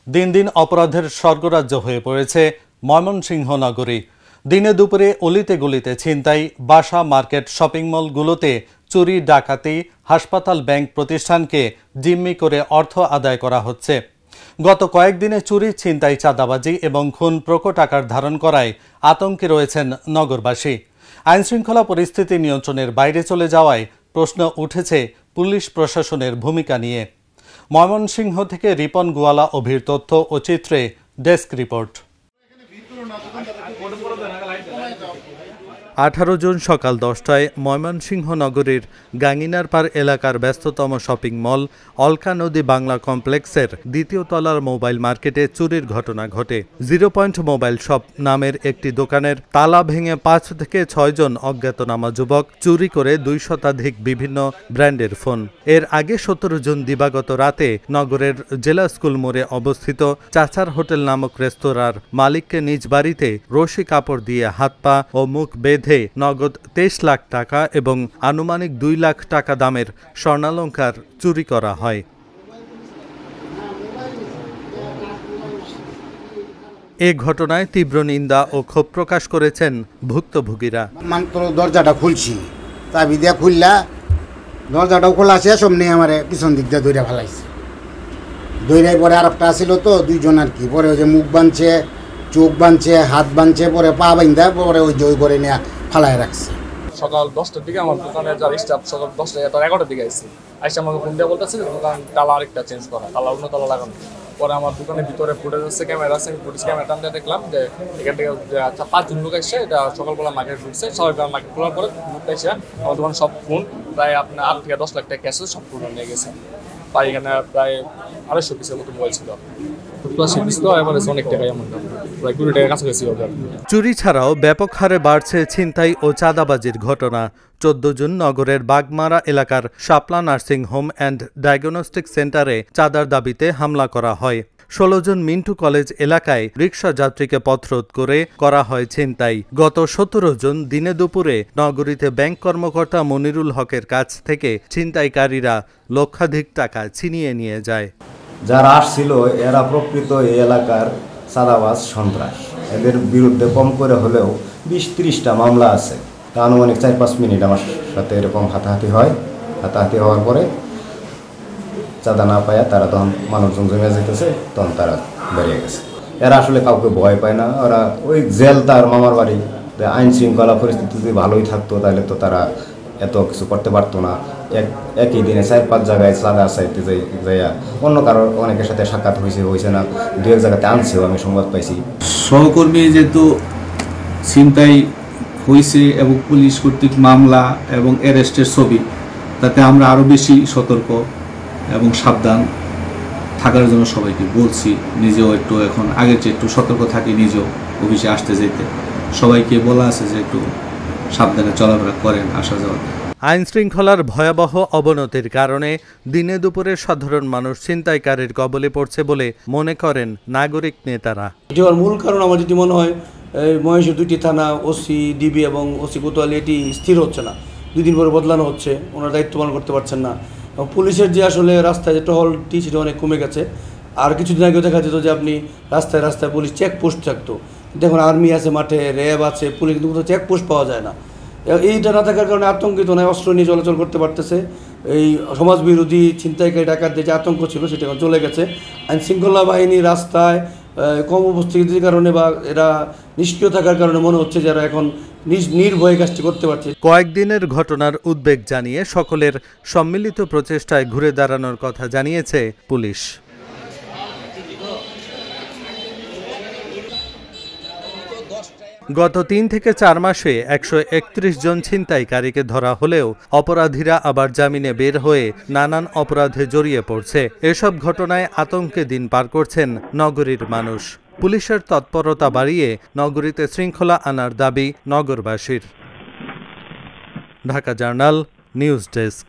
দিন দিন অপরাধের স্বর্গরাজ্য হয়ে পড়েছে ময়মনসিংহ নগরী। দিনে দুপুরে অলিতে গলিতে ছিনতাই, বাসা, মার্কেট, শপিং মলগুলোতে চুরি, ডাকাতি, হাসপাতাল, ব্যাংক প্রতিষ্ঠানকে জিম্মি করে অর্থ আদায় করা হচ্ছে। গত কয়েকদিনে চুরি, ছিনতাই, চাঁদাবাজি এবং খুন প্রকট আকার ধারণ করায় আতঙ্কে রয়েছেন নগরবাসী। আইনশৃঙ্খলা পরিস্থিতি নিয়ন্ত্রণের বাইরে চলে যাওয়ায় প্রশ্ন উঠেছে পুলিশ প্রশাসনের ভূমিকা নিয়ে। ময়মনসিংহ থেকে রিপন গোয়ালা, অভির তথ্য ও চিত্রে ডেস্ক রিপোর্ট। 18 জুন সকাল 10টায় ময়মনসিংহ নগরীর গাঙ্গিনারপাড় এলাকার ব্যস্ততম শপিং মল অলকা নদী বাংলা কমপ্লেক্সের দ্বিতীয় তলার মোবাইল মার্কেটে চুরির ঘটনা ঘটে। 0 পয়েন্ট মোবাইল শপ নামের একটি দোকানের তালা ভেঙে 5 থেকে 6 জন অজ্ঞাতনামা যুবক চুরি করে 2 শতাধিক বিভিন্ন ব্র্যান্ডের ফোন। এর আগে 17 জুন দিবাগত রাতে নগরের জেলা স্কুল মোড়ে অবস্থিত চাচার হোটেল নামক রেস্তোরাঁর মালিককে নিজ বাড়িতে রশি কাপড় দিয়ে হাত পা ও মুখ বেঁধে নগদ 23 লাখ টাকা এবং আনুমানিক 2 লাখ টাকা দামের স্বর্ণালংকার চুরি করা হয়। এ ঘটনায় তীব্র নিন্দা ও ক্ষোভ প্রকাশ করেছেন ভুক্তভোগীরা। মাত্র দরজাটা খুলছি, চাবি দিয়ে খুললা দরজাটাও খোলা আছে, সামনে আমার পিছন দিক দিয়ে দৌড়ে ফেলাইছে। দৌড়াই পরে আর একটা আসছিল তো 2 জন আর কি, পরে ওই যে মুখ বাঁধছে, চোখ বাঁধছে, হাত বাঁধছে, পরে পা বাঁধা পরে ওই জয় করে নিয়ে ফালাই রাখছে। সকাল 10টার দিকে আমার দোকানে যার স্টাফ সকাল 10টা 11টার দিকে আসছে, আইসে আমাকে ফোন দিয়ে বলতেছে দোকান তালা আরেকটা চেঞ্জ করা, তালা অন্য তালা লাগানো। পরে আমার দোকানের ভিতরে ফুটেজ আছে, ক্যামেরা আছে, ফুটেজ ক্যামেরা টান দিয়ে দেখলাম যে এখান থেকে 5 জন লোক আসছে, এটা সকালবেলা মার্কেট ঢুকছে। সবাই মার্কেট খোলার পরে লোক এসে আমার দোকানে সব ফোন প্রায় আপনার 8 থেকে 10 লাখ টাকা ক্যাশ সব ফোন নিয়ে গেছে। তাই এখানে প্রায় 250 পিসের মতো মোবাইল ছিল। চুরি ছাড়াও ব্যাপক হারে বাড়ছে ছিনতাই ও চাঁদাবাজির ঘটনা। 14 জুন নগরের বাগমারা এলাকার শাপলা নার্সিং হোম অ্যান্ড ডায়াগনস্টিক সেন্টারে চাঁদার দাবিতে হামলা করা হয়। 16 জুন মিন্টু কলেজ এলাকায় রিকশা যাত্রীকে পথরোধ করে করা হয় ছিনতাই। গত 17 জুন দিনে দুপুরে নগরীতে ব্যাংক কর্মকর্তা মনিরুল হকের কাছ থেকে ছিনতাইকারীরা লক্ষাধিক টাকা ছিনিয়ে নিয়ে যায়। যারা আসছিল এরা প্রকৃত এই এলাকার চাঁদাবাজ সন্ত্রাস। এদের বিরুদ্ধে কম করে হলেও 20-30টা মামলা আছে। আনুমানিক 4-5 মিনিট আমার সাথে এরকম হাতাহাতি হয়। হাতাহাতি হওয়ার পরে চাঁদা না পায় তারা তখন মানুষজন জমে যেতেছে, তখন তারা বেরিয়ে গেছে। এরা আসলে কাউকে ভয় পায় না। ওরা ওই জেল তার মামার বাড়ি, আইন শৃঙ্খলা পরিস্থিতি যদি ভালোই থাকতো তাহলে তো তারা এত কিছু করতে পারতো না। একই দিনে 4-5 জায়গায় চাঁদা চাইতে যাইয়া অন্য কারোর অনেকের সাথে সাক্ষাৎ হয়েছে না, 2-1 জায়গাতে আনছেও, আমি সংবাদ পাইছি। সহকর্মী যেহেতু ছিনতাই হয়েছে এবং পুলিশ কর্তৃক মামলা এবং অ্যারেস্টের ছবি, তাতে আমরা আরও বেশি সতর্ক এবং সাবধান থাকার জন্য সবাইকে বলছি। নিজেও একটু এখন আগের চেয়ে একটু সতর্ক থাকি, নিজেও অফিসে আসতে যেতে সবাইকে বলা আছে যে একটু সাবধানে চলাফেরা করেন আসা যাওয়া। আইন শৃঙ্খলার ভয়াবহ অবনতির কারণে দিনে দুপুরে সাধারণ মানুষ ছিনতাইকারীর কবলে পড়ছে বলে মনে করেন নাগরিক নেতারা। এটার মূল কারণ আমার যেটি মনে হয়, মহেশের 2টি থানা, ওসি, ডিবি এবং ওসি কোতোয়ালি, এটি স্থির হচ্ছে না। 2 দিন পরে বদলানো হচ্ছে, ওনারা দায়িত্ব পালন করতে পারছেন না। পুলিশের যে আসলে রাস্তায় যে টহলটি সেটা অনেক কমে গেছে। আর কিছুদিন আগেও দেখা যেত যে আপনি রাস্তায় রাস্তায় পুলিশ চেকপোস্ট থাকতো, দেখুন আর্মি আছে মাঠে, র্যাব আছে, পুলিশ, কিন্তু কোথাও চেকপোস্ট পাওয়া যায় না। এইটা না থাকার কারণে আতঙ্কিত নয়, অস্ত্র নিয়ে চলাচল করতে পারতেছে। এই সমাজবিরোধী ছিনতাইকারী ডাকাতদের যে আতঙ্ক ছিল সেটা এখন চলে গেছে। আইন শৃঙ্খলা বাহিনী রাস্তায় কম উপস্থিতির কারণে বা এরা নিষ্ক্রিয় থাকার কারণে মনে হচ্ছে যারা এখন নির্ভয়ে কাজটি করতে পারছে। কয়েকদিনের ঘটনার উদ্বেগ জানিয়ে সকলের সম্মিলিত প্রচেষ্টায় ঘুরে দাঁড়ানোর কথা জানিয়েছে পুলিশ। গত 3 থেকে 4 মাসে 131 জন ছিনতাইকারীকে ধরা হলেও অপরাধীরা আবার জামিনে বের হয়ে নানান অপরাধে জড়িয়ে পড়ছে। এসব ঘটনায় আতঙ্কে দিন পার করছেন নগরীর মানুষ। পুলিশের তৎপরতা বাড়িয়ে নগরীতে শৃঙ্খলা আনার দাবি নগরবাসীর। Dhaka journal, news desk.